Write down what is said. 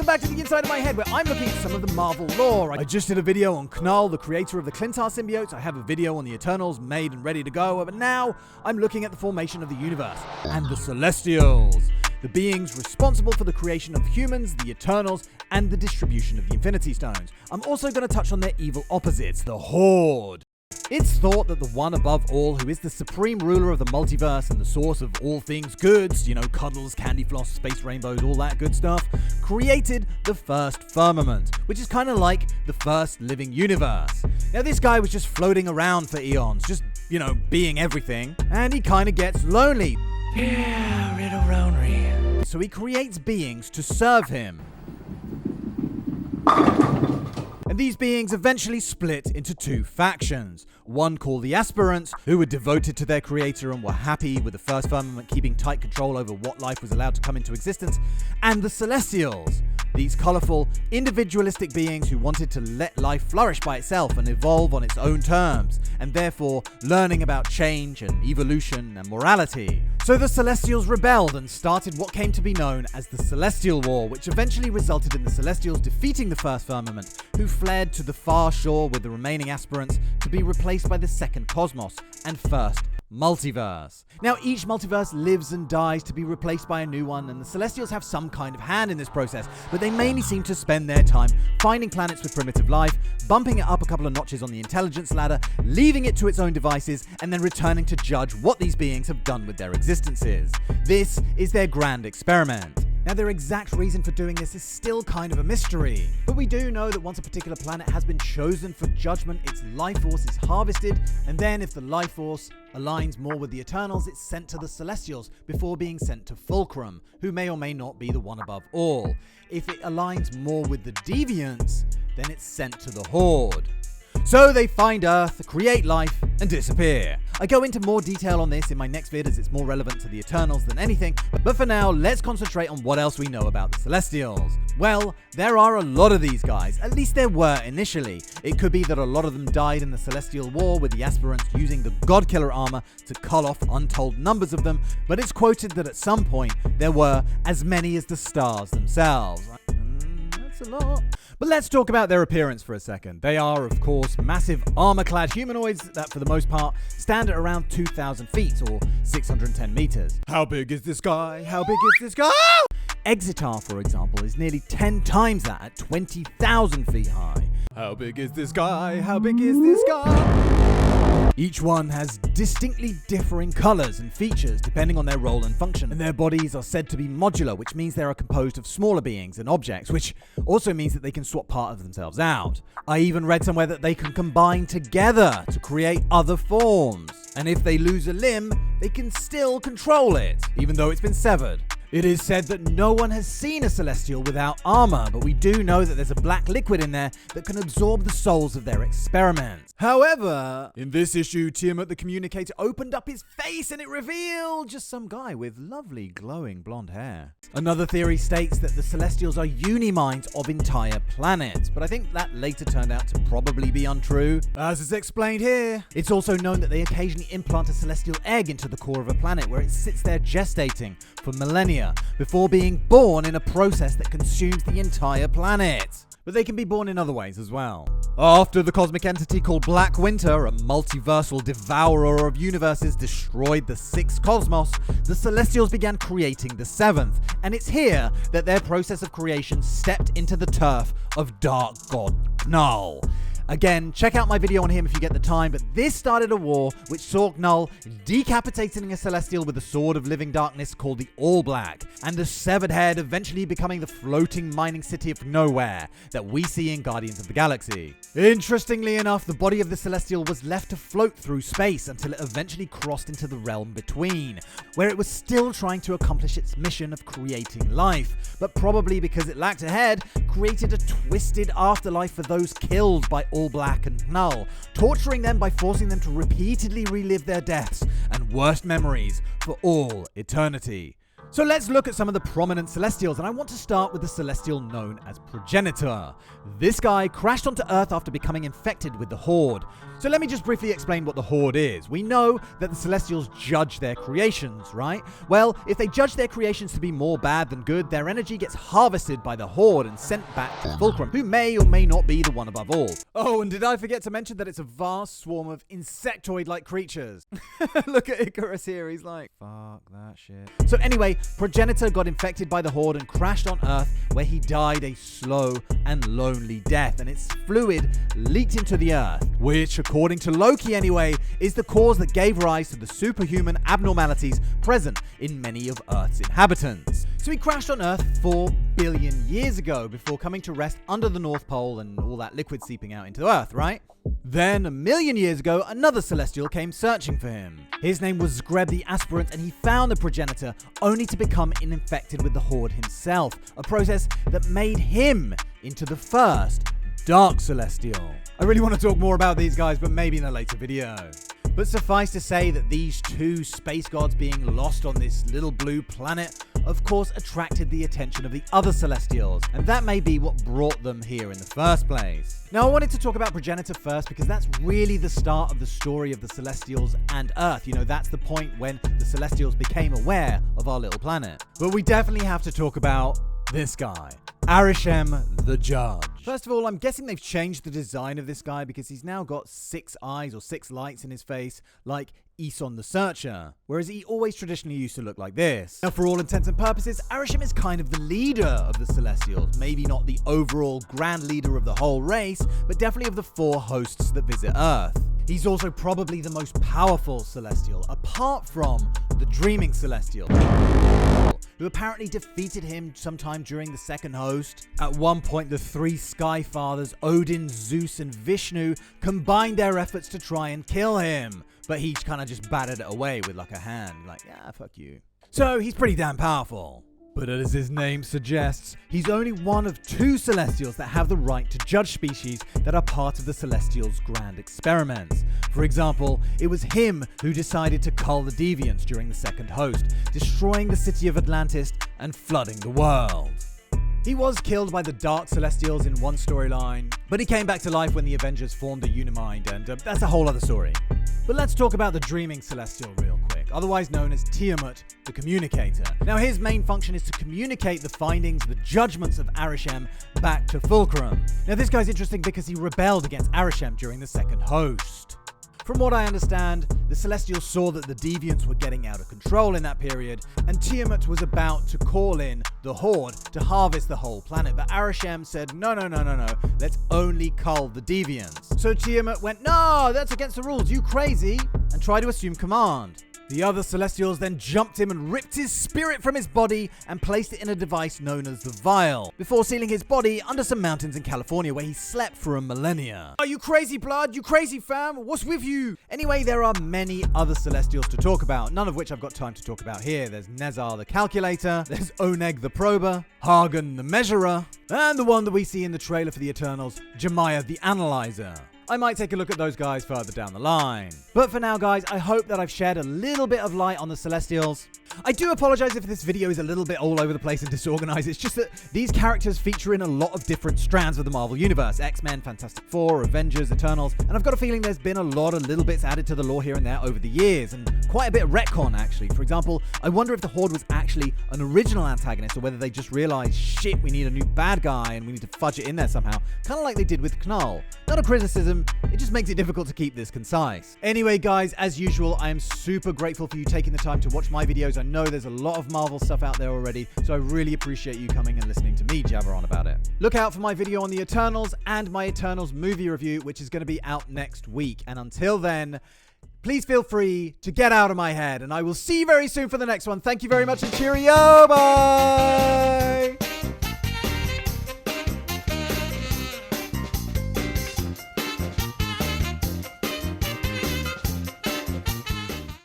welcome back to the Inside of My Head, where I'm looking at some of the Marvel lore. I just did a video on Knull, the creator of the Clintar symbiotes. I have a video on the Eternals made and ready to go, but now I'm looking at the formation of the universe and the Celestials, the beings responsible for the creation of humans, the Eternals, and the distribution of the Infinity Stones. I'm also going to touch on their evil opposites, the Horde. It's thought that the one above all, who is the supreme ruler of the multiverse and the source of all things goods, cuddles, candy floss, space rainbows, all that good stuff, created the first firmament, which is kind of like the first living universe. Now, this guy was just floating around for eons, just, being everything, and he kind of gets lonely. Yeah, riddle ronery. So he creates beings to serve him. And these beings eventually split into two factions. One called the Aspirants, who were devoted to their creator and were happy with the first firmament keeping tight control over what life was allowed to come into existence, and the Celestials, these colourful, individualistic beings who wanted to let life flourish by itself and evolve on its own terms, and therefore learning about change and evolution and morality. So the Celestials rebelled and started what came to be known as the Celestial War, which eventually resulted in the Celestials defeating the first firmament, who fled to the far shore with the remaining aspirants to be replaced by the second cosmos and first multiverse. Now, each multiverse lives and dies to be replaced by a new one, and the Celestials have some kind of hand in this process, but they mainly seem to spend their time finding planets with primitive life, bumping it up a couple of notches on the intelligence ladder, leaving it to its own devices, and then returning to judge what these beings have done with their existences. This is their grand experiment. Now, their exact reason for doing this is still kind of a mystery, but we do know that once a particular planet has been chosen for judgment, its life force is harvested, and then if the life force aligns more with the Eternals, it's sent to the Celestials before being sent to Fulcrum, who may or may not be the one above all. If it aligns more with the Deviants, then it's sent to the Horde. So they find Earth, create life, and disappear. I go into more detail on this in my next vid as it's more relevant to the Eternals than anything, but for now, let's concentrate on what else we know about the Celestials. Well, there are a lot of these guys, at least there were initially. It could be that a lot of them died in the Celestial War, with the Aspirants using the Godkiller armor to cull off untold numbers of them, but it's quoted that at some point, there were as many as the stars themselves. That's a lot. But let's talk about their appearance for a second. They are, of course, massive armor-clad humanoids that, for the most part, stand at around 2,000 feet or 610 meters. How big is this guy? How big is this guy? Exitar, for example, is nearly 10 times that at 20,000 feet high. How big is this guy? How big is this guy? Each one has distinctly differing colors and features depending on their role and function, and their bodies are said to be modular, which means they are composed of smaller beings and objects, which also means that they can swap part of themselves out. I even read somewhere that they can combine together to create other forms, and if they lose a limb, they can still control it, even though it's been severed. It is said that no one has seen a Celestial without armor, but we do know that there's a black liquid in there that can absorb the souls of their experiments. However, in this issue, Tiamut the Communicator opened up his face and it revealed just some guy with lovely glowing blonde hair. Another theory states that the Celestials are uni-minds of entire planets, but I think that later turned out to probably be untrue, as is explained here. It's also known that they occasionally implant a Celestial egg into the core of a planet where it sits there gestating for millennia before being born in a process that consumes the entire planet. But they can be born in other ways as well. After the cosmic entity called Black Winter, a multiversal devourer of universes, destroyed the sixth cosmos, the Celestials began creating the seventh, and it's here that their process of creation stepped into the turf of Dark God Knull. Again, check out my video on him if you get the time, but this started a war which saw Knull decapitating a Celestial with a sword of living darkness called the All Black, and the severed head eventually becoming the floating mining city of nowhere that we see in Guardians of the Galaxy. Interestingly enough, the body of the Celestial was left to float through space until it eventually crossed into the realm between, where it was still trying to accomplish its mission of creating life, but probably because it lacked a head, created a twisted afterlife for those killed by All Black and Knull, torturing them by forcing them to repeatedly relive their deaths and worst memories for all eternity. So let's look at some of the prominent Celestials, and I want to start with the Celestial known as Progenitor. This guy crashed onto Earth after becoming infected with the Horde. So let me just briefly explain what the Horde is. We know that the Celestials judge their creations, right? Well, if they judge their creations to be more bad than good, their energy gets harvested by the Horde and sent back to Fulcrum, who may or may not be the one above all. Oh, and did I forget to mention that it's a vast swarm of insectoid-like creatures? Look at Icarus here, he's like, fuck that shit. So anyway, Progenitor got infected by the Horde and crashed on Earth, where he died a slow and lonely death, and its fluid leaked into the Earth, which, according to Loki anyway, is the cause that gave rise to the superhuman abnormalities present in many of Earth's inhabitants. So he crashed on Earth 4 billion years ago before coming to rest under the North Pole and all that liquid seeping out into Earth, right? Then, 1 million years ago, another Celestial came searching for him. His name was Zgreb the Aspirant, and he found the Progenitor only to become infected with the Horde himself, a process that made him into the first Dark Celestial. I really want to talk more about these guys, but maybe in a later video. But suffice to say that these two space gods being lost on this little blue planet of course attracted the attention of the other Celestials, and that may be what brought them here in the first place. Now I wanted to talk about Progenitor first because that's really the start of the story of the Celestials and Earth. You know, that's the point when the Celestials became aware of our little planet. But we definitely have to talk about this guy, Arishem the Judge. First of all, I'm guessing they've changed the design of this guy because he's now got 6 eyes or 6 lights in his face, like Eson the Searcher, whereas he always traditionally used to look like this. Now, for all intents and purposes, Arishem is kind of the leader of the Celestials. Maybe not the overall grand leader of the whole race, but definitely of the 4 hosts that visit Earth. He's also probably the most powerful Celestial, apart from the Dreaming Celestial, who apparently defeated him sometime during the second host. At one point, the 3 Sky Fathers, Odin, Zeus, and Vishnu, combined their efforts to try and kill him, but he kind of just batted it away with like a hand, like, yeah, fuck you. So he's pretty damn powerful. But as his name suggests, he's only one of 2 Celestials that have the right to judge species that are part of the Celestials' grand experiments. For example, it was him who decided to cull the Deviants during the second host, destroying the city of Atlantis and flooding the world. He was killed by the Dark Celestials in one storyline, but he came back to life when the Avengers formed a Unimind, and that's a whole other story. But let's talk about the Dreaming Celestial real quick, otherwise known as Tiamut the Communicator. Now his main function is to communicate the findings, the judgments of Arishem back to Fulcrum. Now this guy's interesting because he rebelled against Arishem during the second host. From what I understand, the Celestials saw that the Deviants were getting out of control in that period, and Tiamut was about to call in the Horde to harvest the whole planet, but Arishem said, no, let's only cull the Deviants. So Tiamut went, no, that's against the rules, you crazy, and tried to assume command. The other Celestials then jumped him and ripped his spirit from his body and placed it in a device known as the Vial, before sealing his body under some mountains in California where he slept for a millennia. Are you crazy, blood? You crazy, fam? What's with you? Anyway, there are many other Celestials to talk about, none of which I've got time to talk about here. There's Nezar the Calculator, there's Oneg the Prober, Hagen the Measurer, and the one that we see in the trailer for the Eternals, Jemiah the Analyzer. I might take a look at those guys further down the line. But for now, guys, I hope that I've shed a little bit of light on the Celestials. I do apologize if this video is a little bit all over the place and disorganized. It's just that these characters feature in a lot of different strands of the Marvel Universe. X-Men, Fantastic Four, Avengers, Eternals. And I've got a feeling there's been a lot of little bits added to the lore here and there over the years. And quite a bit of retcon, actually. For example, I wonder if the Horde was actually an original antagonist or whether they just realized, shit, we need a new bad guy and we need to fudge it in there somehow. Kind of like they did with Knull. Not a criticism, it just makes it difficult to keep this concise. Anyway, guys, as usual, I am super grateful for you taking the time to watch my videos. I know there's a lot of Marvel stuff out there already, so I really appreciate you coming and listening to me jabber on about it. Look out for my video on the Eternals and my Eternals movie review, which is going to be out next week. And until then, please feel free to get out of my head, and I will see you very soon for the next one. Thank you very much, and cheerio, bye!